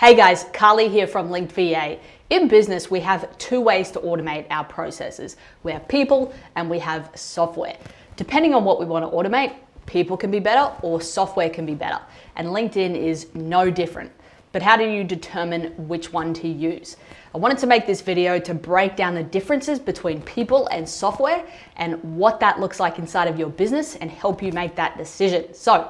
Hey guys, Carly here from LinkedVA. In business, we have two ways to automate our processes. We have people and we have software. Depending on what we want to automate, people can be better or software can be better. And LinkedIn is no different. But how do you determine which one to use? I wanted to make this video to break down the differences between people and software and what that looks like inside of your business and help you make that decision. So,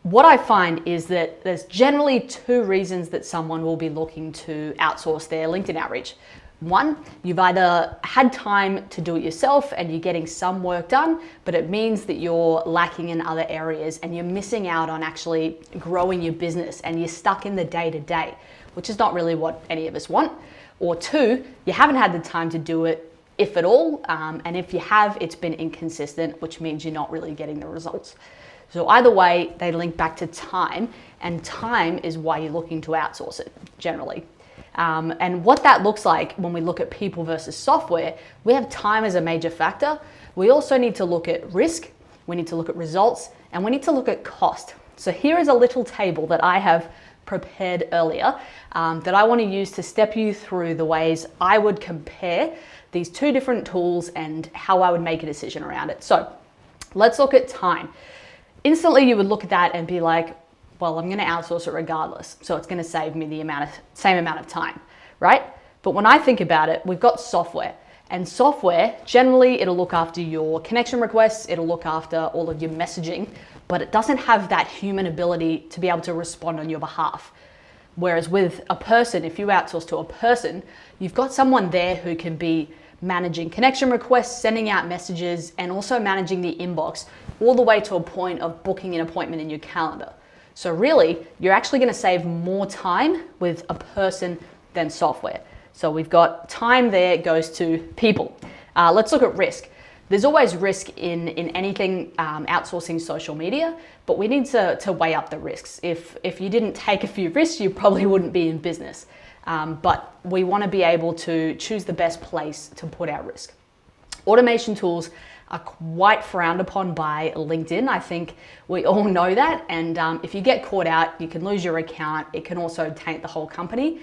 what I find is that there's generally two reasons that someone will be looking to outsource their LinkedIn outreach. One, you've either had time to do it yourself and you're getting some work done, but it means that you're lacking in other areas and you're missing out on actually growing your business and you're stuck in the day-to-day, which is not really what any of us want. Or two, you haven't had the time to do it, if at all, and if you have, it's been inconsistent, which means you're not really getting the results. So either way, they link back to time, and time is why you're looking to outsource it, generally. And what that looks like when we look at people versus software, we have time as a major factor. We also need to look at risk, we need to look at results, and we need to look at cost. So here is a little table that I have prepared earlier that I want to use to step you through the ways I would compare these two different tools and how I would make a decision around it. So let's look at time. Instantly, you would look at that and be like, well, I'm going to outsource it regardless. So it's going to save me the same amount of time, right? But when I think about it, we've got software. And software, generally, it'll look after your connection requests. It'll look after all of your messaging. But it doesn't have that human ability to be able to respond on your behalf. Whereas with a person, if you outsource to a person, you've got someone there who can be managing connection requests, sending out messages, and also managing the inbox all the way to a point of booking an appointment in your calendar. So really, you're actually going to save more time with a person than software. So we've got time there goes to people. Let's look at risk. There's always risk in anything outsourcing social media, but we need to weigh up the risks. If you didn't take a few risks, you probably wouldn't be in business. But we want to be able to choose the best place to put our risk. Automation tools are quite frowned upon by LinkedIn. I think we all know that. And if you get caught out, you can lose your account. It can also taint the whole company,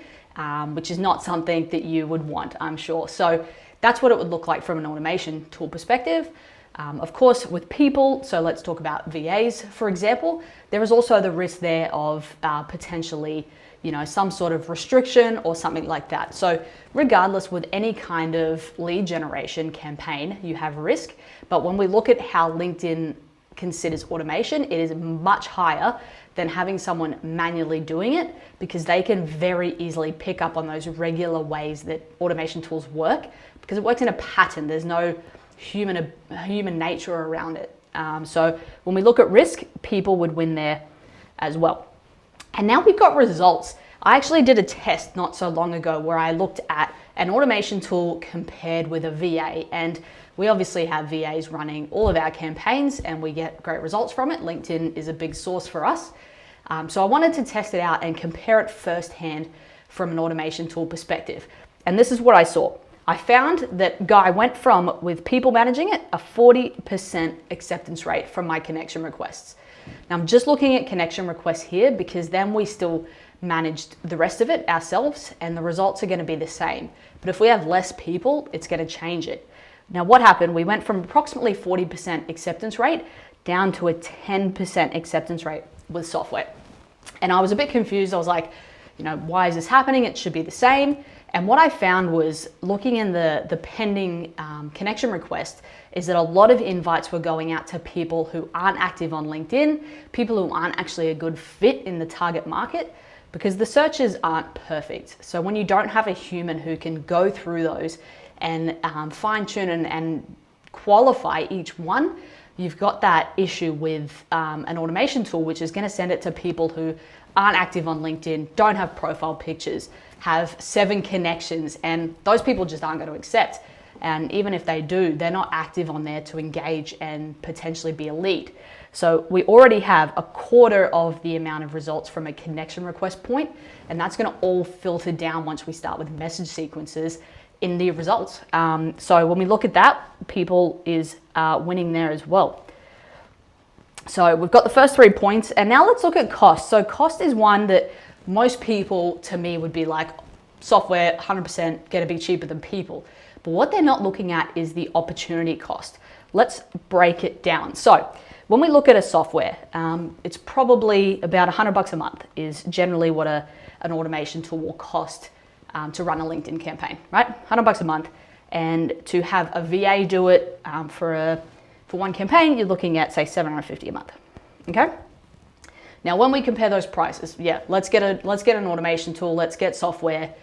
which is not something that you would want, I'm sure. So that's what it would look like from an automation tool perspective. Of course, with people, so let's talk about VAs, for example, there is also the risk there of potentially some sort of restriction or something like that. So regardless, with any kind of lead generation campaign, you have risk. But when we look at how LinkedIn considers automation, it is much higher than having someone manually doing it, because they can very easily pick up on those regular ways that automation tools work, because it works in a pattern. There's no human nature around it. So when we look at risk, people would win there as well. And now we've got results. I actually did a test not so long ago where I looked at an automation tool compared with a VA. And we obviously have VAs running all of our campaigns and we get great results from it. LinkedIn is a big source for us. So I wanted to test it out and compare it firsthand from an automation tool perspective. And this is what I saw. I found that Guy went from, with people managing it, a 40% acceptance rate from my connection requests. Now I'm just looking at connection requests here because then we still managed the rest of it ourselves and the results are going to be the same. But if we have less people, it's going to change it. Now what happened? We went from approximately 40% acceptance rate down to a 10% acceptance rate with software. And I was a bit confused. I was like, why is this happening? It should be the same. And what I found was, looking in the pending connection request, is that a lot of invites were going out to people who aren't active on LinkedIn, people who aren't actually a good fit in the target market, because the searches aren't perfect. So when you don't have a human who can go through those and fine tune and qualify each one, you've got that issue with an automation tool, which is going to send it to people who aren't active on LinkedIn, don't have profile pictures, have 7 connections, and those people just aren't going to accept. And even if they do, they're not active on there to engage and potentially be a lead. So we already have a quarter of the amount of results from a connection request point, and that's going to all filter down once we start with message sequences in the results. So when we look at that, people is winning there as well. So we've got the first 3 points, and now let's look at cost. So cost is one that Most people, to me, would be like, software 100% gonna be cheaper than people. But what they're not looking at is the opportunity cost. Let's break it down. So when we look at a software, it's probably about $100 a month is generally what an automation tool will cost to run a LinkedIn campaign, right? $100 a month. And to have a VA do it for one campaign, you're looking at, say, $750 a month, okay? Now, when we compare those prices, yeah, let's get an automation tool, let's get software,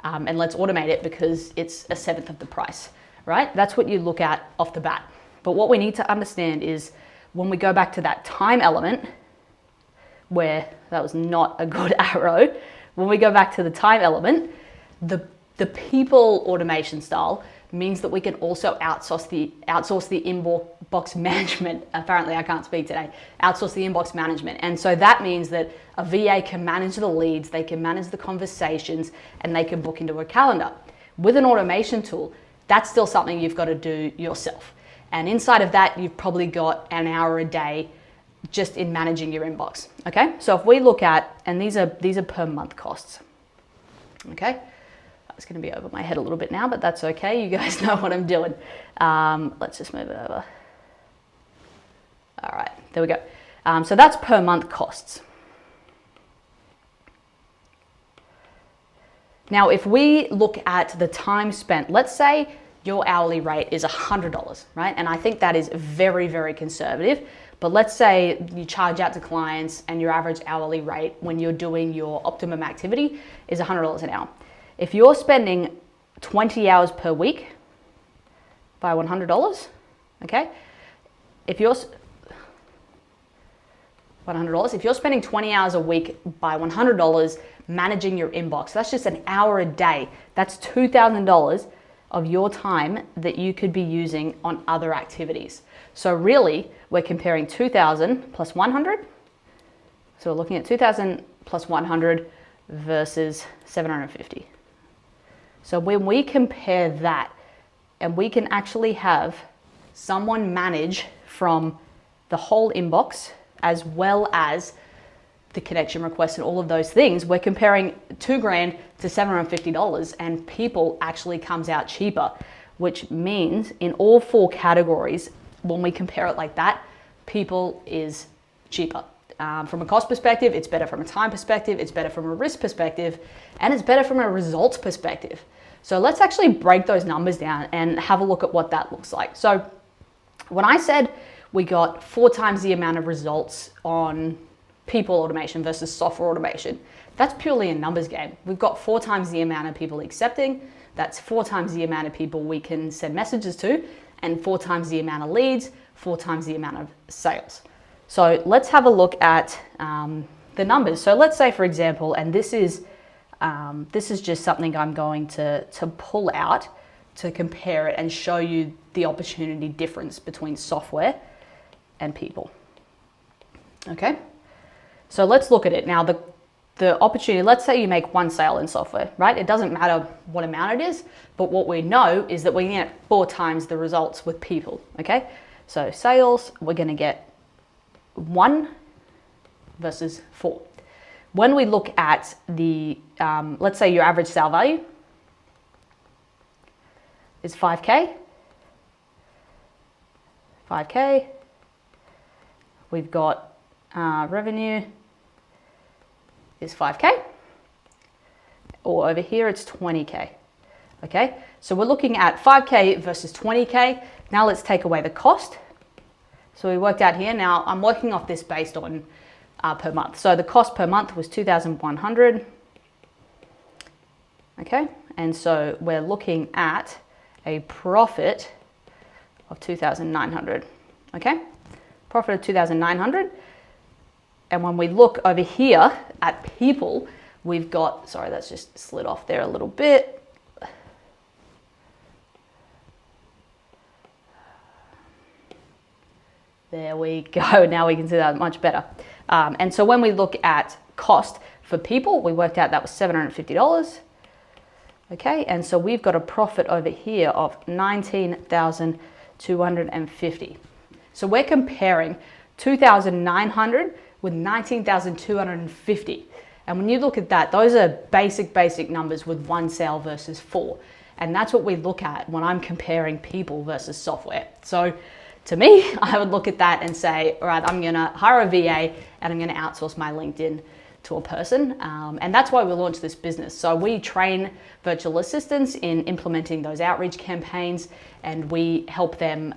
and let's automate it because it's a seventh of the price, right? That's what you look at off the bat. But what we need to understand is when we go back to that time element, where that was not a good arrow, when we go back to the time element, the people automation style means that we can also outsource the inbox management. Apparently I can't speak today. Outsource the inbox management. And so that means that a VA can manage the leads, they can manage the conversations, and they can book into a calendar. With an automation tool, that's still something you've got to do yourself. And inside of that, you've probably got an hour a day just in managing your inbox. Okay, so if we look at, and these are per month costs. Okay, it's going to be over my head a little bit now, but that's okay. You guys know what I'm doing. Let's just move it over. All right, there we go. So that's per month costs. Now, if we look at the time spent, let's say your hourly rate is $100, right? And I think that is very, very conservative. But let's say you charge out to clients and your average hourly rate when you're doing your optimum activity is $100 an hour. If you're spending 20 hours per week by $100, okay? If you're spending 20 hours a week by $100 managing your inbox, that's just an hour a day. That's $2,000 of your time that you could be using on other activities. So really, we're comparing 2,000 plus 100. So we're looking at 2,000 plus 100 versus 750. So when we compare that, and we can actually have someone manage from the whole inbox as well as the connection requests and all of those things, we're comparing $2,000 to $750, and people actually comes out cheaper, which means in all four categories, when we compare it like that, people is cheaper. From a cost perspective, it's better from a time perspective, it's better from a risk perspective, and it's better from a results perspective. So let's actually break those numbers down and have a look at what that looks like. So when I said we got 4 times the amount of results on people automation versus software automation, that's purely a numbers game. We've got 4 times the amount of people accepting, that's 4 times the amount of people we can send messages to, and 4 times the amount of leads, 4 times the amount of sales. So let's have a look at the numbers. So let's say, for example, and this is just something I'm going to pull out to compare it and show you the opportunity difference between software and people. Okay, so let's look at it. Now the opportunity, let's say you make 1 sale in software, right? It doesn't matter what amount it is, but what we know is that we can get 4 times the results with people, okay? So sales, we're gonna get 1 versus 4. When we look at the, let's say your average sale value is 5K. 5K. We've got revenue is 5K. Or over here it's 20K. Okay, so we're looking at 5K versus 20K. Now let's take away the cost. So we worked out here. Now I'm working off this based on per month. So the cost per month was 2,100. Okay, and so we're looking at a profit of 2,900. Okay, profit of 2,900. And when we look over here at people, we've got, sorry, that's just slid off there a little bit. There we go. Now we can see that much better. And so when we look at cost for people, we worked out that was $750. Okay, and so we've got a profit over here of 19,250. So we're comparing 2,900 with 19,250. And when you look at that, those are basic numbers with 1 sale versus 4. And that's what we look at when I'm comparing people versus software. So to me, I would look at that and say, all right, I'm going to hire a VA and I'm going to outsource my LinkedIn to a person. And that's why we launched this business. So we train virtual assistants in implementing those outreach campaigns, and we help them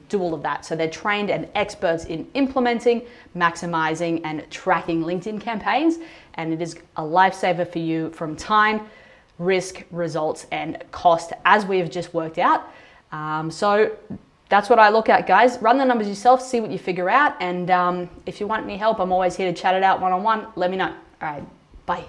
do all of that. So they're trained and experts in implementing, maximizing, and tracking LinkedIn campaigns. And it is a lifesaver for you from time, risk, results, and cost, as we have just worked out. So that's what I look at, guys. Run the numbers yourself, see what you figure out. And if you want any help, I'm always here to chat it out one-on-one. Let me know. All right, bye.